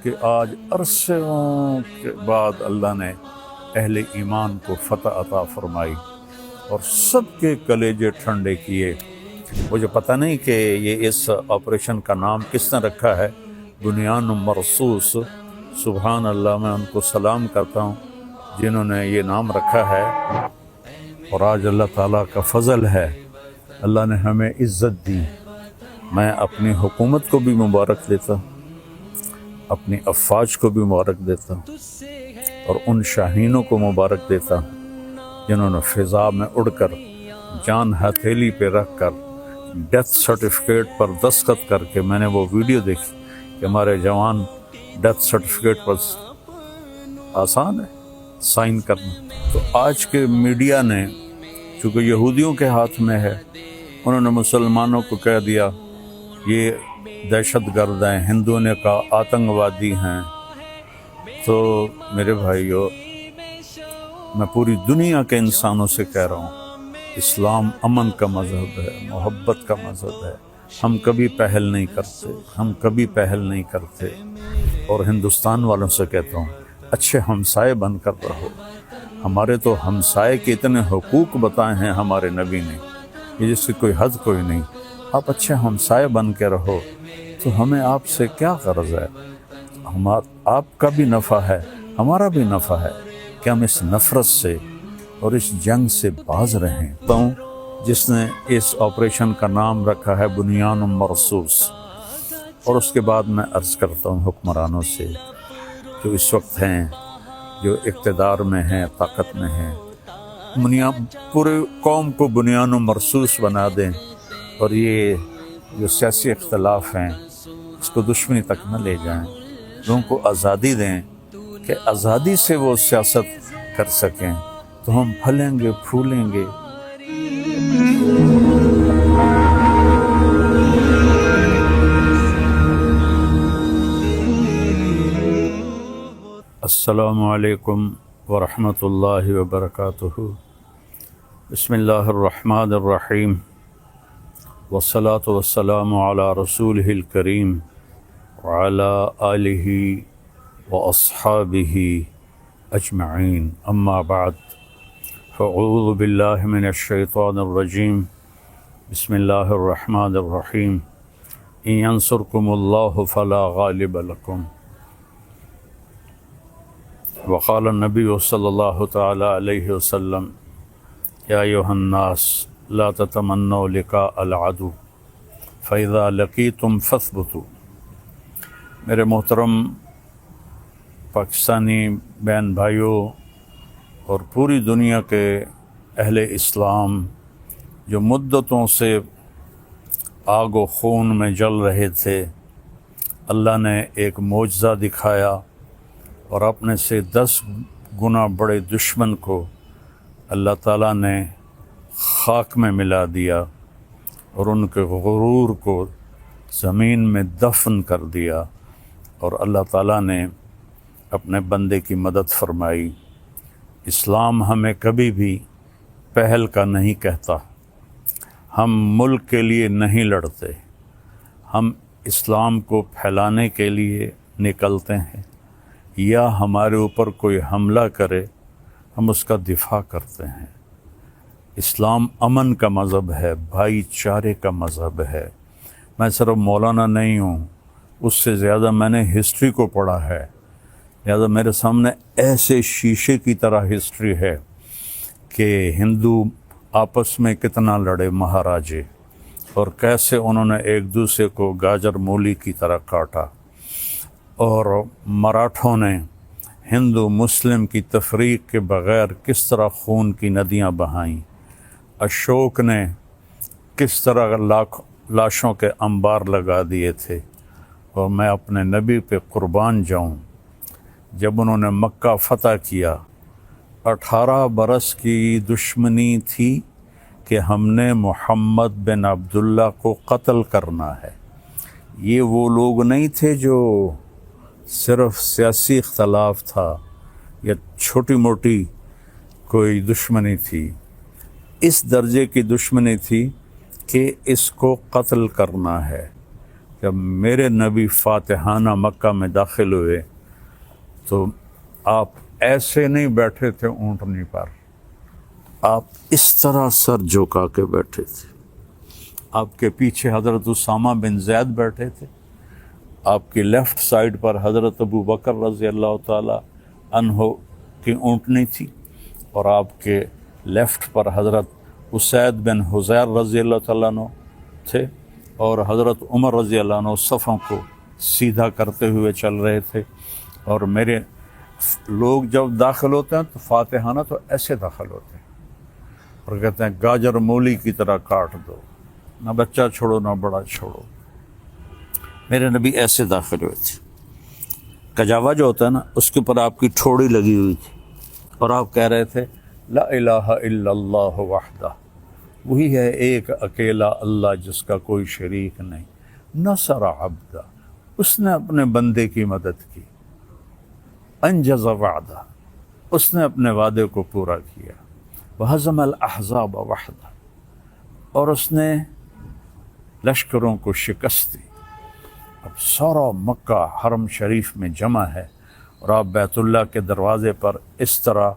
کہ آج عرصوں کے بعد اللہ نے اہل ایمان کو فتح عطا فرمائی اور سب کے کلیجے ٹھنڈے کیے۔ مجھے پتہ نہیں کہ یہ اس آپریشن کا نام کس نے رکھا ہے، بنیان مرصوص، سبحان اللہ، میں ان کو سلام کرتا ہوں جنہوں نے یہ نام رکھا ہے۔ اور آج اللہ تعالیٰ کا فضل ہے، اللہ نے ہمیں عزت دی۔ میں اپنی حکومت کو بھی مبارک دیتا ہوں، اپنی افواج کو بھی مبارک دیتا ہوں، اور ان شاہینوں کو مبارک دیتا ہوں جنہوں نے فضا میں اڑ کر جان ہتھیلی پہ رکھ کر ڈیتھ سرٹیفکیٹ پر دستخط کر کے، میں نے وہ ویڈیو دیکھی کہ ہمارے جوان ڈیتھ سرٹیفکیٹ پر آسان ہے سائن کرنا۔ تو آج کے میڈیا نے، چونکہ یہودیوں کے ہاتھ میں ہے، انہوں نے مسلمانوں کو کہہ دیا یہ دہشت گرد ہیں، ہندوؤں نے کہا آتنکوادی ہیں۔ تو میرے بھائیو، میں پوری دنیا کے انسانوں سے کہہ رہا ہوں، اسلام امن کا مذہب ہے، محبت کا مذہب ہے۔ ہم کبھی پہل نہیں کرتے، ہم کبھی پہل نہیں کرتے۔ اور ہندوستان والوں سے کہتا ہوں، اچھے ہمسائے بن کر رہو۔ ہمارے تو ہمسائے کے اتنے حقوق بتائے ہیں ہمارے نبی نے، یہ جس کی کوئی حد کوئی نہیں۔ آپ اچھے ہمسائے بن کے رہو تو ہمیں آپ سے کیا غرض ہے؟ آپ کا بھی نفع ہے، ہمارا بھی نفع ہے کہ ہم اس نفرت سے اور اس جنگ سے باز رہیں۔ تو جس نے اس آپریشن کا نام رکھا ہے بنیان مرصوص، اور اس کے بعد میں عرض کرتا ہوں حکمرانوں سے جو اس وقت ہیں، جو اقتدار میں ہیں، طاقت میں ہیں، پورے قوم کو بنیان مرصوص بنا دیں، اور یہ جو سیاسی اختلاف ہیں اس کو دشمنی تک نہ لے جائیں، لوگوں کو آزادی دیں کہ آزادی سے وہ سیاست کر سکیں، تو ہم پھلیں گے، پھولیں گے۔ السلام علیکم ورحمۃ اللہ وبرکاتہ۔ بسم اللہ الرحمن الرحیم، والصلاة والسلام علی رسولہ الکریم وعلی آلہ واصحابہ اجمعین، اما بعد، فاعوذ باللہ من الشیطان الرجیم، بسم اللہ الرحمن الرحیم، ان ینصرکم اللہ فلا غالب لکم، وقال النبی صلی اللہ تعالی علیہ وسلم، یا ایھا الناس لا تتمنوا لقاء العدو فاذا لقیتم فاثبتوا۔ میرے محترم پاکستانی بہن بھائیوں اور پوری دنیا کے اہل اسلام جو مدتوں سے آگ و خون میں جل رہے تھے، اللہ نے ایک معجزہ دکھایا اور اپنے سے 10 گنا بڑے دشمن کو اللہ تعالیٰ نے خاک میں ملا دیا اور ان کے غرور کو زمین میں دفن کر دیا، اور اللہ تعالیٰ نے اپنے بندے کی مدد فرمائی۔ اسلام ہمیں کبھی بھی پہل کا نہیں کہتا، ہم ملک کے لیے نہیں لڑتے، ہم اسلام کو پھیلانے کے لیے نکلتے ہیں، یا ہمارے اوپر کوئی حملہ کرے ہم اس کا دفاع کرتے ہیں۔ اسلام امن کا مذہب ہے، بھائی چارے کا مذہب ہے۔ میں صرف مولانا نہیں ہوں، اس سے زیادہ میں نے ہسٹری کو پڑھا ہے، لہذا میرے سامنے ایسے شیشے کی طرح ہسٹری ہے کہ ہندو آپس میں کتنا لڑے مہاراجے، اور کیسے انہوں نے ایک دوسرے کو گاجر مولی کی طرح کاٹا، اور مراٹھوں نے ہندو مسلم کی تفریق کے بغیر کس طرح خون کی ندیاں بہائیں، اشوک نے کس طرح لاشوں کے انبار لگا دیے تھے۔ اور میں اپنے نبی پہ قربان جاؤں، جب انہوں نے مکہ فتح کیا، 18 برس کی دشمنی تھی کہ ہم نے محمد بن عبداللہ کو قتل کرنا ہے۔ یہ وہ لوگ نہیں تھے جو صرف سیاسی اختلاف تھا یا چھوٹی موٹی کوئی دشمنی تھی، اس درجے کی دشمنی تھی کہ اس کو قتل کرنا ہے۔ جب میرے نبی فاتحانہ مکہ میں داخل ہوئے تو آپ ایسے نہیں بیٹھے تھے اونٹنی پر، آپ اس طرح سر جھکا کے بیٹھے تھے۔ آپ کے پیچھے حضرت اسامہ بن زید بیٹھے تھے، آپ کی لیفٹ سائڈ پر حضرت ابو بکر رضی اللہ تعالی عنہ کی اونٹنی تھی، اور آپ کے لیفٹ پر حضرت اسید بن حضیر رضی اللہ تعالیٰ عنہ تھے، اور حضرت عمر رضی اللہ عنہ صفوں کو سیدھا کرتے ہوئے چل رہے تھے۔ اور میرے لوگ جب داخل ہوتے ہیں تو فاتحانہ تو ایسے داخل ہوتے ہیں، اور کہتے ہیں گاجر مولی کی طرح کاٹ دو، نہ بچہ چھوڑو نہ بڑا چھوڑو۔ میرے نبی ایسے داخل ہوئے تھے، کجاوا جو ہوتا ہے نا اس کے اوپر آپ کی ٹھوڑی لگی ہوئی تھی، اور آپ کہہ رہے تھے لا الہ الا اللہ وحدہ، وہی ہے ایک اکیلا اللہ جس کا کوئی شریک نہیں، نصر عبدہ، اس نے اپنے بندے کی مدد کی، انجز وعدہ، اس نے اپنے وعدے کو پورا کیا، وہزم الاحزاب وحدہ، اور اس نے لشکروں کو شکست دی۔ اب سارا مکہ حرم شریف میں جمع ہے، اور آپ بیت اللہ کے دروازے پر اس طرح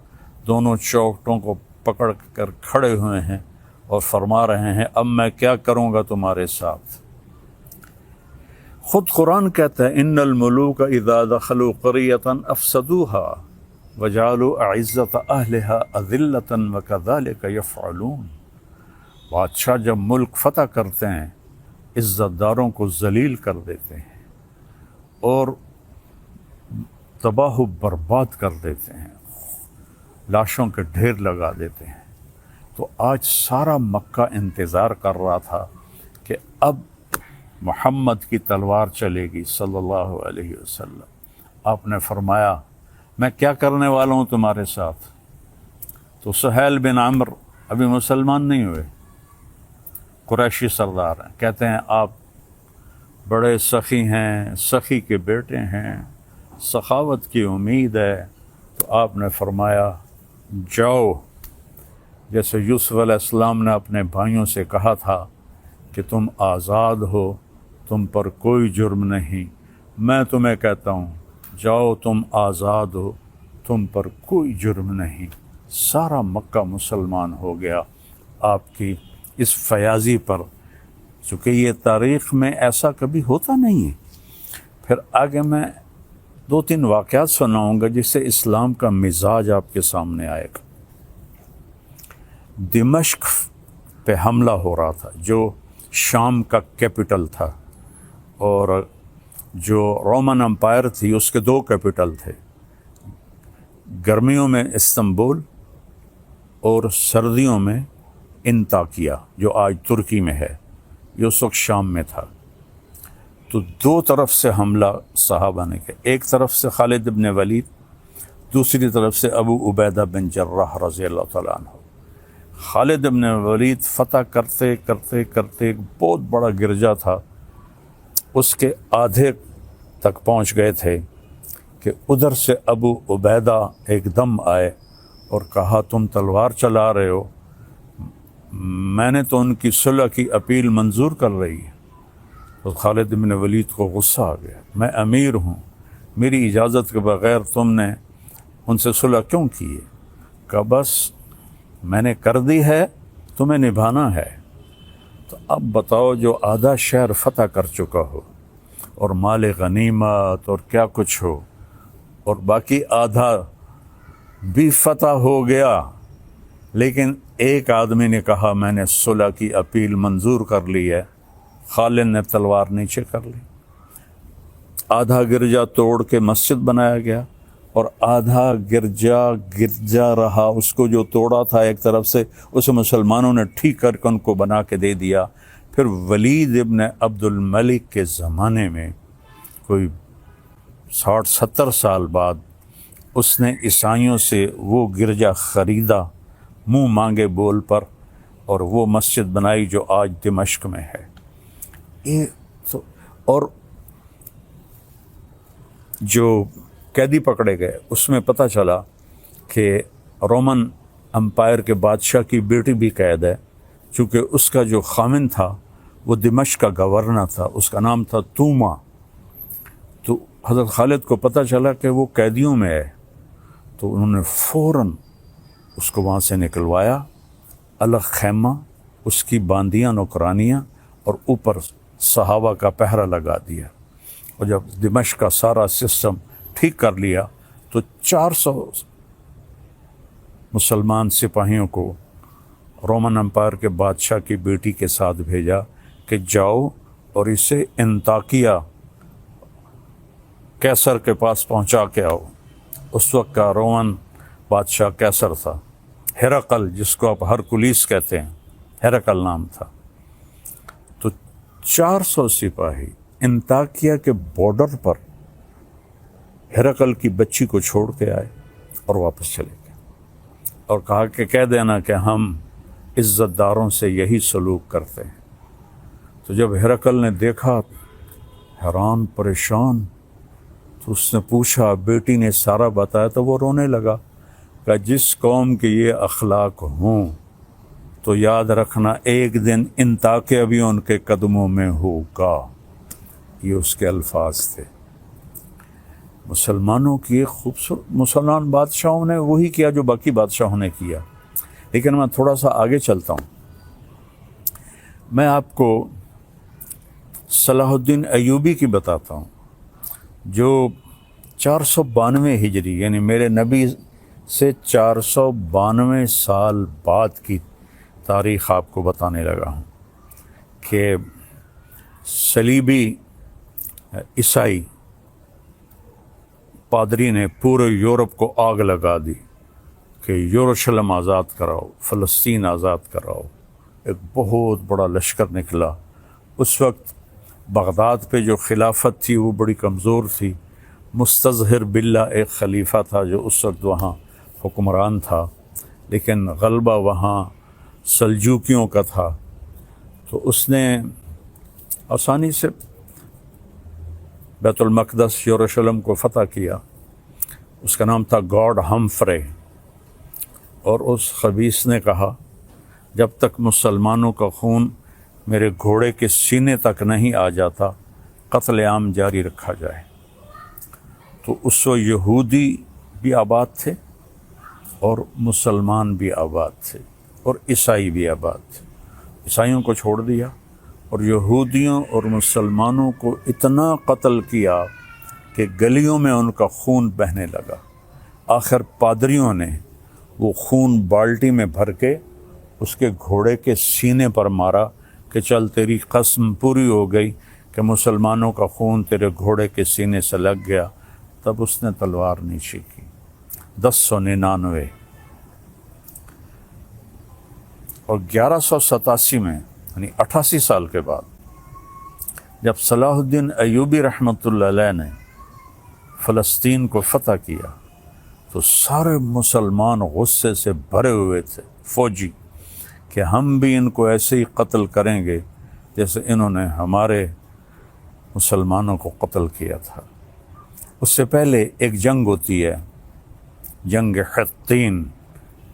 دونوں چوکٹوں کو پکڑ کر کھڑے ہوئے ہیں اور فرما رہے ہیں اب میں کیا کروں گا تمہارے ساتھ۔ خود قرآن کہتا ہے ان الملوک اذا دخلوا قریۃ افسدوها وجعلوا اعزۃ اہلها اذلۃ وکذلک یفعلون۔ بادشاہ جب ملک فتح کرتے ہیں عزت داروں کو ذلیل کر دیتے ہیں اور تباہ و برباد کر دیتے ہیں، لاشوں کے ڈھیر لگا دیتے ہیں۔ تو آج سارا مکہ انتظار کر رہا تھا کہ اب محمد کی تلوار چلے گی صلی اللہ علیہ وسلم۔ آپ نے فرمایا میں کیا کرنے والا ہوں تمہارے ساتھ؟ تو سہیل بن عمرو ابھی مسلمان نہیں ہوئے، قریشی سردار ہیں، کہتے ہیں آپ بڑے سخی ہیں، سخی کے بیٹے ہیں، سخاوت کی امید ہے۔ تو آپ نے فرمایا جاؤ، جیسے یوسف علیہ السلام نے اپنے بھائیوں سے کہا تھا کہ تم آزاد ہو، تم پر کوئی جرم نہیں، میں تمہیں کہتا ہوں جاؤ تم آزاد ہو، تم پر کوئی جرم نہیں۔ سارا مکہ مسلمان ہو گیا آپ کی اس فیاضی پر، چونکہ یہ تاریخ میں ایسا کبھی ہوتا نہیں ہے۔ پھر آگے میں 2-3 واقعات سناؤں گا جس سے اسلام کا مزاج آپ کے سامنے آئے گا۔ دمشق پہ حملہ ہو رہا تھا جو شام کا کیپٹل تھا، اور جو رومن امپائر تھی اس کے 2 کیپٹل تھے، گرمیوں میں استنبول اور سردیوں میں انطاکیہ جو آج ترکی میں ہے، یہ اس وقت شام میں تھا۔ تو 2 طرف سے حملہ صحابہ نے کیا، ایک طرف سے خالد بن ولید، دوسری طرف سے ابو عبیدہ بن جراح رضی اللہ تعالیٰ عنہ۔ خالد بن ولید فتح کرتے کرتے کرتے ایک بہت بڑا گرجا تھا، اس کے آدھے تک پہنچ گئے تھے کہ ادھر سے ابو عبیدہ ایک دم آئے اور کہا تم تلوار چلا رہے ہو، میں نے تو ان کی صلح کی اپیل منظور کر رہی ہے۔ تو خالد بن ولید کو غصہ آ گیا، میں امیر ہوں، میری اجازت کے بغیر تم نے ان سے صلح کیوں کی ہے؟ کہا بس میں نے کر دی ہے، تمہیں نبھانا ہے۔ تو اب بتاؤ جو آدھا شہر فتح کر چکا ہو اور مال غنیمت اور کیا کچھ ہو، اور باقی آدھا بھی فتح ہو گیا، لیکن ایک آدمی نے کہا میں نے صلح کی اپیل منظور کر لی ہے، خالد نے تلوار نیچے کر لی، آدھا گرجا توڑ کے مسجد بنایا گیا، اور آدھا گرجا رہا، اس کو جو توڑا تھا ایک طرف سے اسے مسلمانوں نے ٹھیک کر کے ان کو بنا کے دے دیا۔ پھر ولید ابن عبد الملک کے زمانے میں کوئی 60-70 سال بعد اس نے عیسائیوں سے وہ گرجا خریدا منہ مانگے بول پر، اور وہ مسجد بنائی جو آج دمشق میں ہے۔ اور جو قیدی پکڑے گئے اس میں پتہ چلا کہ رومن امپائر کے بادشاہ کی بیٹی بھی قید ہے، چونکہ اس کا جو خامن تھا وہ دمشق کا گورنر تھا، اس کا نام تھا توما۔ تو حضرت خالد کو پتہ چلا کہ وہ قیدیوں میں ہے، تو انہوں نے فوراً اس کو وہاں سے نکلوایا، الگ خیمہ، اس کی باندیاں نوکرانیاں، اور اوپر صحابہ کا پہرا لگا دیا۔ اور جب دمشق کا سارا سسٹم ٹھیک کر لیا تو 400 مسلمان سپاہیوں کو رومن امپائر کے بادشاہ کی بیٹی کے ساتھ بھیجا کہ جاؤ اور اسے انطاکیہ کیسر کے پاس پہنچا کے آؤ۔ اس وقت کا رومن بادشاہ کیسر تھا، ہرقل جس کو آپ ہرکلیس کہتے ہیں، ہرقل نام تھا۔ تو 400 سپاہی انطاکیہ کے بارڈر پر ہرقل کی بچی کو چھوڑ کے آئے اور واپس چلے گئے، اور کہا کہ کہہ دینا کہ ہم عزت داروں سے یہی سلوک کرتے ہیں۔ تو جب ہرقل نے دیکھا، حیران پریشان، تو اس نے پوچھا، بیٹی نے سارا بتایا، تو وہ رونے لگا کہ جس قوم کے یہ اخلاق ہوں تو یاد رکھنا ایک دن انطاکیہ بھی ان کے قدموں میں ہوگا۔ یہ اس کے الفاظ تھے۔ مسلمانوں کی ایک خوبصورت، مسلمان بادشاہوں نے وہی کیا جو باقی بادشاہوں نے کیا۔ لیکن میں تھوڑا سا آگے چلتا ہوں، میں آپ کو صلاح الدین ایوبی کی بتاتا ہوں، جو 492 ہجری یعنی میرے نبی سے 492 سال بعد کی تاریخ آپ کو بتانے لگا ہوں کہ صلیبی عیسائی پادری نے پورے یورپ کو آگ لگا دی کہ یروشلم آزاد کراؤ، فلسطین آزاد کراؤ۔ ایک بہت بڑا لشکر نکلا۔ اس وقت بغداد پہ جو خلافت تھی وہ بڑی کمزور تھی۔ مستظہر باللہ ایک خلیفہ تھا جو اس وقت وہاں حکمران تھا، لیکن غلبہ وہاں سلجوکیوں کا تھا۔ تو اس نے آسانی سے بیت المقدس یروشلم کو فتح کیا۔ اس کا نام تھا گاڈ ہمفرے، اور اس خبیث نے کہا جب تک مسلمانوں کا خون میرے گھوڑے کے سینے تک نہیں آ جاتا قتل عام جاری رکھا جائے۔ تو اس وقت یہودی بھی آباد تھے اور مسلمان بھی آباد تھے اور عیسائی بھی آباد تھے۔ عیسائیوں کو چھوڑ دیا اور یہودیوں اور مسلمانوں کو اتنا قتل کیا کہ گلیوں میں ان کا خون بہنے لگا۔ آخر پادریوں نے وہ خون بالٹی میں بھر کے اس کے گھوڑے کے سینے پر مارا کہ چل تیری قسم پوری ہو گئی کہ مسلمانوں کا خون تیرے گھوڑے کے سینے سے لگ گیا۔ تب اس نے تلوار نیچے کی۔ 1099 اور 1187 میں یعنی 88 سال کے بعد جب صلاح الدین ایوبی رحمۃ اللہ علیہ نے فلسطین کو فتح کیا تو سارے مسلمان غصے سے بھرے ہوئے تھے، فوجی، کہ ہم بھی ان کو ایسے ہی قتل کریں گے جیسے انہوں نے ہمارے مسلمانوں کو قتل کیا تھا۔ اس سے پہلے ایک جنگ ہوتی ہے، جنگ حطین،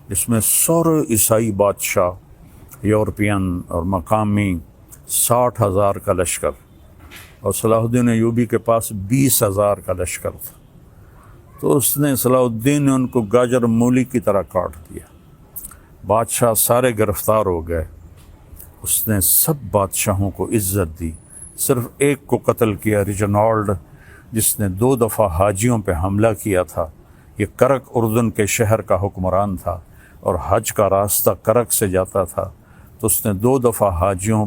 جس میں سارے عیسائی بادشاہ یورپین اور مقامی 60,000 کا لشکر، اور صلاح الدین ایوبی کے پاس 20,000 کا لشکر تھا۔ تو اس نے صلاح الدین نے ان کو گاجر مولی کی طرح کاٹ دیا۔ بادشاہ سارے گرفتار ہو گئے۔ اس نے سب بادشاہوں کو عزت دی، صرف ایک کو قتل کیا، ریجنالڈ، جس نے 2 دفعہ حاجیوں پہ حملہ کیا تھا۔ یہ کرک اردن کے شہر کا حکمران تھا اور حج کا راستہ کرک سے جاتا تھا، تو اس نے 2 دفعہ حاجیوں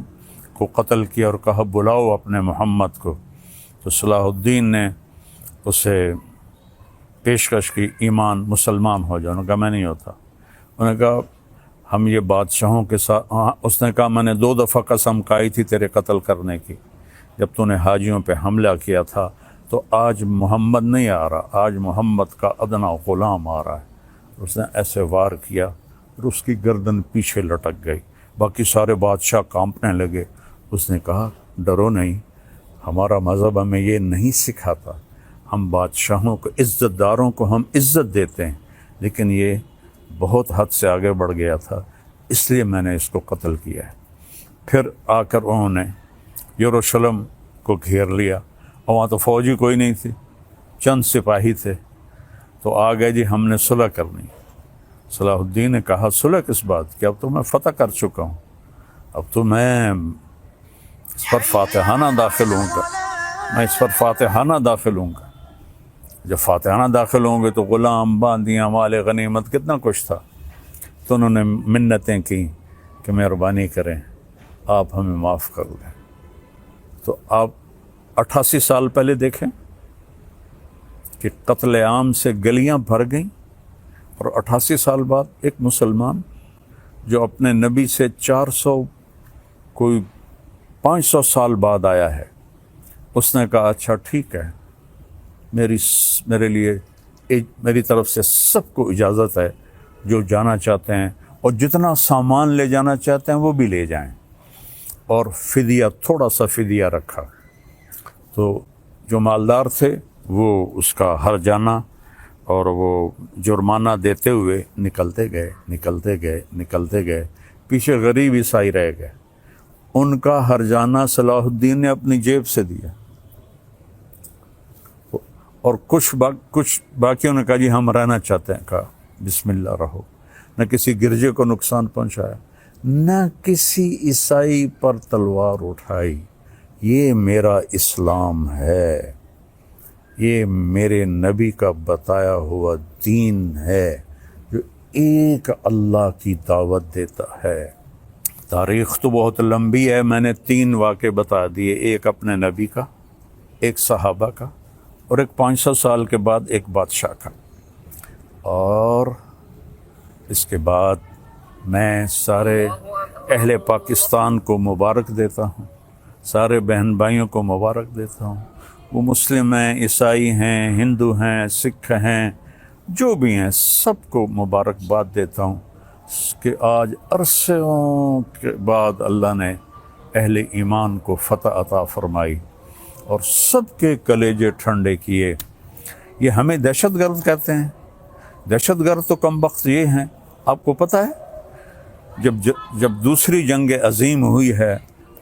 کو قتل کیا اور کہا بلاؤ اپنے محمد کو۔ تو صلاح الدین نے اسے پیشکش کی ایمان، مسلمان ہو جاؤ۔ انہوں نے کہا میں نہیں ہوتا۔ انہوں نے کہا ہم یہ بادشاہوں کے ساتھ، اس نے کہا میں نے 2 دفعہ قسم کھائی تھی تیرے قتل کرنے کی جب تو نے حاجیوں پہ حملہ کیا تھا، تو آج محمد نہیں آ رہا، آج محمد کا ادنا غلام آ رہا ہے۔ اس نے ایسے وار کیا اور اس کی گردن پیچھے لٹک گئی۔ باقی سارے بادشاہ کانپنے لگے۔ اس نے کہا ڈرو نہیں، ہمارا مذہب ہمیں یہ نہیں سکھاتا، ہم بادشاہوں کو، عزت داروں کو ہم عزت دیتے ہیں، لیکن یہ بہت حد سے آگے بڑھ گیا تھا، اس لیے میں نے اس کو قتل کیا ہے۔ پھر آ کر انہوں نے یروشلم کو گھیر لیا، اور وہاں تو فوجی کوئی نہیں تھی، چند سپاہی تھے، تو آ گئے جی ہم نے صلح کرنی۔ صلاح الدین نے کہا صلح کس بات کی، اب تو میں فتح کر چکا ہوں، اب تو میں اس پر فاتحانہ داخل ہوں گا، میں اس پر فاتحانہ داخل ہوں گا۔ جب فاتحانہ داخل ہوں گے تو غلام، باندیاں، مال غنیمت، کتنا کچھ تھا۔ تو انہوں نے منتیں کی کہ مہربانی کریں آپ ہمیں معاف کر دیں۔ تو آپ 88 سال پہلے دیکھیں کہ قتل عام سے گلیاں بھر گئیں، اور 88 سال بعد ایک مسلمان جو اپنے نبی سے 400 کوئی 500 سال بعد آیا ہے، اس نے کہا اچھا ٹھیک ہے، میرے لیے میری طرف سے سب کو اجازت ہے، جو جانا چاہتے ہیں اور جتنا سامان لے جانا چاہتے ہیں وہ بھی لے جائیں، اور فدیہ، تھوڑا سا فدیہ رکھا۔ تو جو مالدار تھے وہ اس کا ہرجانہ اور وہ جرمانہ دیتے ہوئے نکلتے گئے، پیچھے غریب عیسائی رہ گئے، ان کا ہرجانہ صلاح الدین نے اپنی جیب سے دیا، اور کچھ باقیوں نے کہا جی ہم رہنا چاہتے ہیں، کہا بسم اللہ رہو۔ نہ کسی گرجے کو نقصان پہنچایا، نہ کسی عیسائی پر تلوار اٹھائی۔ یہ میرا اسلام ہے، یہ میرے نبی کا بتایا ہوا دین ہے جو ایک اللہ کی دعوت دیتا ہے۔ تاریخ تو بہت لمبی ہے، میں نے 3 واقعے بتا دیے، ایک اپنے نبی کا، ایک صحابہ کا، اور ایک 500 سال کے بعد ایک بادشاہ کا۔ اور اس کے بعد میں سارے اہل پاکستان کو مبارک دیتا ہوں، سارے بہن بھائیوں کو مبارک دیتا ہوں، وہ مسلم ہیں، عیسائی ہیں، ہندو ہیں، سکھ ہیں، جو بھی ہیں، سب کو مبارکباد دیتا ہوں کہ آج عرصوں کے بعد اللہ نے اہل ایمان کو فتح عطا فرمائی اور سب کے کلیجے ٹھنڈے کیے۔ یہ ہمیں دہشت گرد کہتے ہیں، دہشت گرد تو کم بخت یہ ہیں۔ آپ کو پتہ ہے جب دوسری جنگ عظیم ہوئی ہے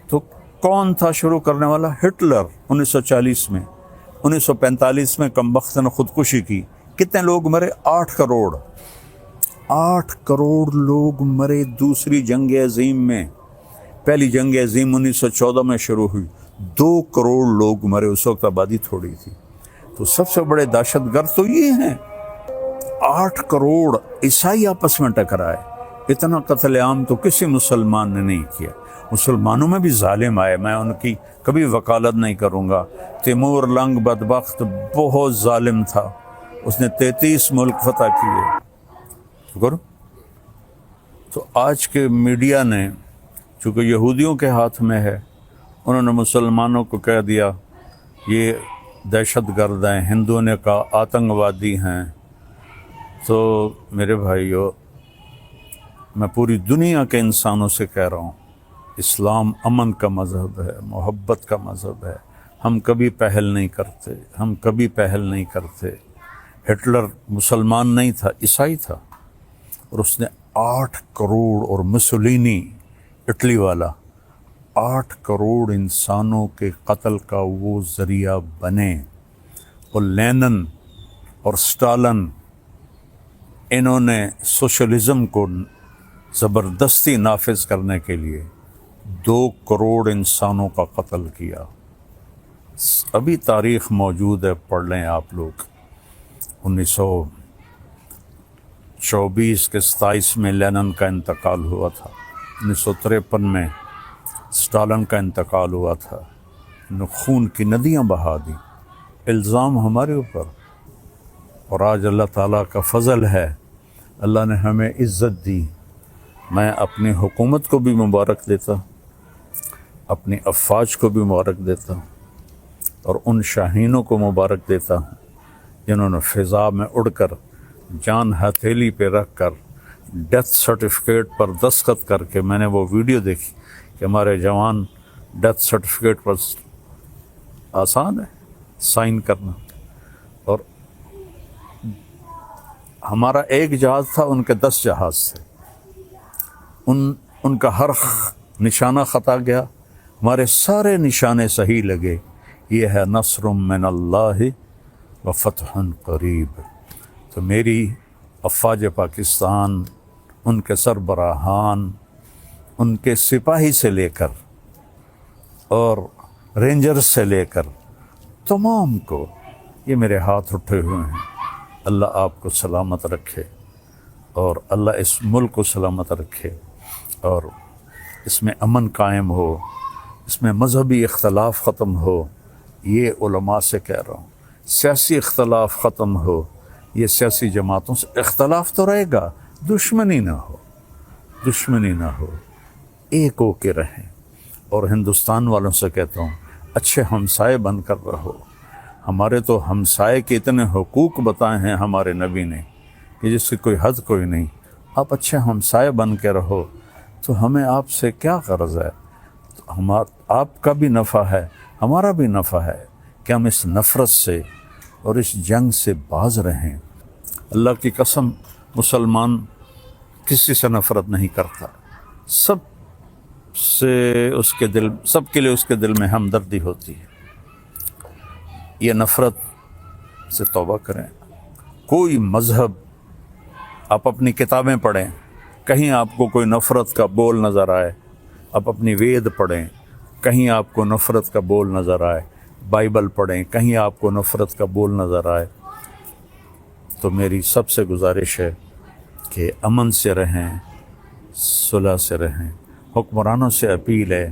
تو کون تھا شروع کرنے والا؟ ہٹلر 1940 میں، 1945 میں کم بخت نے خودکشی کی۔ کتنے لوگ مرے؟ 8 کروڑ، 8 کروڑ لوگ مرے دوسری جنگ عظیم میں۔ پہلی جنگ عظیم 1914 میں شروع ہوئی، 2 کروڑ لوگ مرے، اس وقت آبادی تھوڑی تھی۔ تو سب سے بڑے دہشت گرد تو یہ ہیں، 8 کروڑ عیسائی آپس میں ٹکرائے۔ اتنا قتل عام تو کسی مسلمان نے نہیں کیا۔ مسلمانوں میں بھی ظالم آئے، میں ان کی کبھی وکالت نہیں کروں گا۔ تیمور لنگ بدبخت بہت ظالم تھا، اس نے 33 ملک فتح کیے۔ تو آج کے میڈیا نے، چونکہ یہودیوں کے ہاتھ میں ہے، انہوں نے مسلمانوں کو کہہ دیا یہ دہشت گرد ہیں، ہندوؤں نے کہا آتنکوادی ہیں۔ تو میرے بھائیو، میں پوری دنیا کے انسانوں سے کہہ رہا ہوں، اسلام امن کا مذہب ہے، محبت کا مذہب ہے۔ ہم کبھی پہل نہیں کرتے۔ ہٹلر مسلمان نہیں تھا، عیسائی تھا، اور اس نے 8 کروڑ، اور مسولینی اٹلی والا 8 کروڑ انسانوں کے قتل کا وہ ذریعہ بنے۔ اور لینن اور سٹالن، انہوں نے سوشلزم کو زبردستی نافذ کرنے کے لیے 2 کروڑ انسانوں کا قتل کیا۔ ابھی تاریخ موجود ہے، پڑھ لیں آپ لوگ۔ 1924 کے 27 میں لینن کا انتقال ہوا تھا، 1953 میں سٹالن کا انتقال ہوا تھا۔ خون کی ندیاں بہا دی، الزام ہمارے اوپر، اور آج اللہ تعالیٰ کا فضل ہے، اللہ نے ہمیں عزت دی۔ میں اپنی حکومت کو بھی مبارک دیتا ہوں، اپنی افواج کو بھی مبارک دیتا ہوں، اور ان شاہینوں کو مبارک دیتا ہوں جنہوں نے فضا میں اڑ کر، جان ہتھیلی پہ رکھ کر، ڈیتھ سرٹیفکیٹ پر دستخط کر کے، میں نے وہ ویڈیو دیکھی کہ ہمارے جوان ڈیتھ سرٹیفکیٹ پر، آسان ہے سائن کرنا، اور ہمارا ایک جہاز تھا، ان کے 10 جہاز تھے، ان کا ہر نشانہ خطا گیا، ہمارے سارے نشانے صحیح لگے، یہ ہے نصر من اللہ و فتح قریب۔ تو میری افواج پاکستان، ان کے سربراہان، ان کے سپاہی سے لے کر اور رینجرز سے لے کر تمام کو، یہ میرے ہاتھ اٹھے ہوئے ہیں، اللہ آپ کو سلامت رکھے اور اللہ اس ملک کو سلامت رکھے اور اس میں امن قائم ہو، اس میں مذہبی اختلاف ختم ہو، یہ علماء سے کہہ رہا ہوں، سیاسی اختلاف ختم ہو، یہ سیاسی جماعتوں سے اختلاف تو رہے گا، دشمنی نہ ہو، دشمنی نہ ہو، ایک ہو کے رہیں۔ اور ہندوستان والوں سے کہتا ہوں، اچھے ہمسائے بن کر رہو، ہمارے تو ہمسائے کے اتنے حقوق بتائے ہیں ہمارے نبی نے کہ جس کی کوئی حد کوئی نہیں، آپ اچھے ہمسائے بن کے رہو تو ہمیں آپ سے کیا غرض ہے؟ تو آپ کا بھی نفع ہے، ہمارا بھی نفع ہے کہ ہم اس نفرت سے اور اس جنگ سے باز رہیں۔ اللہ کی قسم، مسلمان کسی سے نفرت نہیں کرتا، سب سے اس کے دل، سب کے لیے اس کے دل میں ہمدردی ہوتی ہے۔ یہ نفرت سے توبہ کریں۔ کوئی مذہب، آپ اپنی کتابیں پڑھیں، کہیں آپ کو کوئی نفرت کا بول نظر آئے، آپ اپنی وید پڑھیں، کہیں آپ کو نفرت کا بول نظر آئے، بائبل پڑھیں، کہیں آپ کو نفرت کا بول نظر آئے، تو میری سب سے گزارش ہے کہ امن سے رہیں، صلح سے رہیں۔ حکمرانوں سے اپیل ہے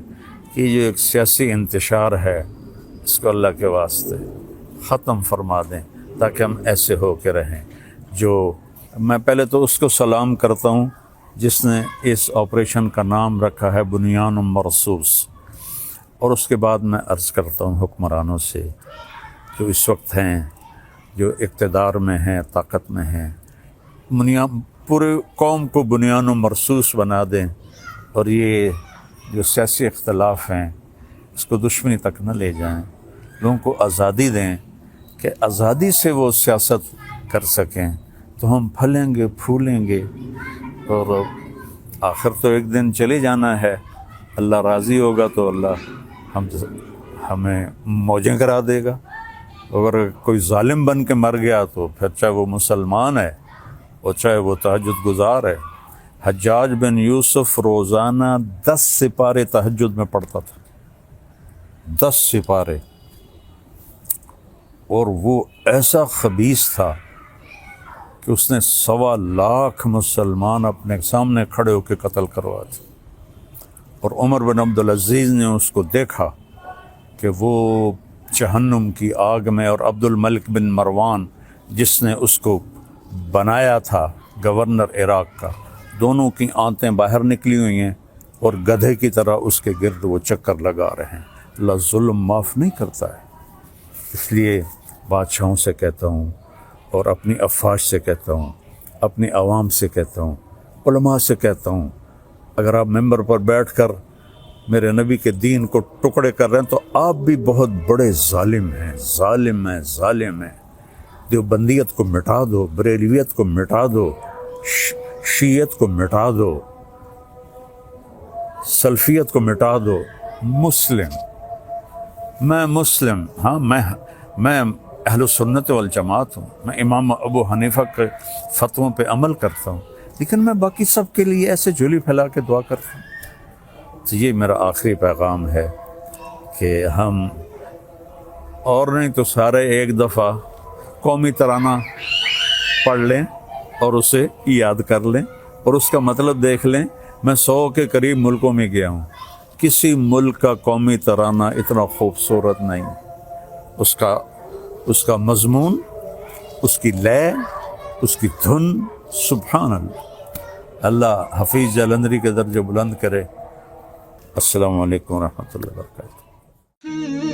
کہ یہ جو ایک سیاسی انتشار ہے، اس کو اللہ کے واسطے ختم فرما دیں تاکہ ہم ایسے ہو کے رہیں۔ جو میں پہلے تو اس کو سلام کرتا ہوں جس نے اس آپریشن کا نام رکھا ہے بنیان مرصوص، اور اس کے بعد میں عرض کرتا ہوں حکمرانوں سے جو اس وقت ہیں، جو اقتدار میں ہیں، طاقت میں ہیں، پورے قوم کو بنیان مرصوص بنا دیں اور یہ جو سیاسی اختلاف ہیں اس کو دشمنی تک نہ لے جائیں، لوگوں کو آزادی دیں کہ آزادی سے وہ سیاست کر سکیں، تو ہم پھلیں گے، پھولیں گے، اور آخر تو ایک دن چلے جانا ہے، اللہ راضی ہوگا تو اللہ ہمیں موجیں کرا دے گا۔ اگر کوئی ظالم بن کے مر گیا تو پھر چاہے وہ مسلمان ہے اور چاہے وہ تہجد گزار ہے۔ حجاج بن یوسف روزانہ 10 سپارے تہجد میں پڑھتا تھا، 10 سپارے، اور وہ ایسا خبیث تھا کہ اس نے 1.25 لاکھ مسلمان اپنے سامنے کھڑے ہو کے قتل کروائے تھے، اور عمر بن عبدالعزیز نے اس کو دیکھا کہ وہ جہنم کی آگ میں، اور عبد الملک بن مروان جس نے اس کو بنایا تھا گورنر عراق کا، دونوں کی آنتیں باہر نکلی ہوئی ہیں اور گدھے کی طرح اس کے گرد وہ چکر لگا رہے ہیں۔ اللہ ظلم معاف نہیں کرتا ہے۔ اس لیے بادشاہوں سے کہتا ہوں اور اپنی افواج سے کہتا ہوں، اپنی عوام سے کہتا ہوں، علماء سے کہتا ہوں، اگر آپ ممبر پر بیٹھ کر میرے نبی کے دین کو ٹکڑے کر رہے ہیں تو آپ بھی بہت بڑے ظالم ہیں، ظالم ہیں، ظالم ہیں۔ دیوبندیت کو مٹا دو، بریلویت کو مٹا دو، شیعت کو مٹا دو، سلفیت کو مٹا دو۔ مسلم، میں مسلم، ہاں، میں اہل سنت والجماعت ہوں، میں امام ابو حنیفہ کے فتووں پہ عمل کرتا ہوں، لیکن میں باقی سب کے لیے ایسے جھولی پھیلا کے دعا کرتا ہوں۔ تو یہ میرا آخری پیغام ہے کہ ہم اور نہیں تو سارے ایک دفعہ قومی ترانہ پڑھ لیں اور اسے یاد کر لیں اور اس کا مطلب دیکھ لیں۔ میں 100 کے قریب ملکوں میں گیا ہوں، کسی ملک کا قومی ترانہ اتنا خوبصورت نہیں، اس کا مضمون، اس کی لے، اس کی دھن، سبحان اللہ۔ اللہ حفیظ جلندری کے درجے بلند کرے۔ السلام علیکم ورحمۃ اللہ وبرکاتہ۔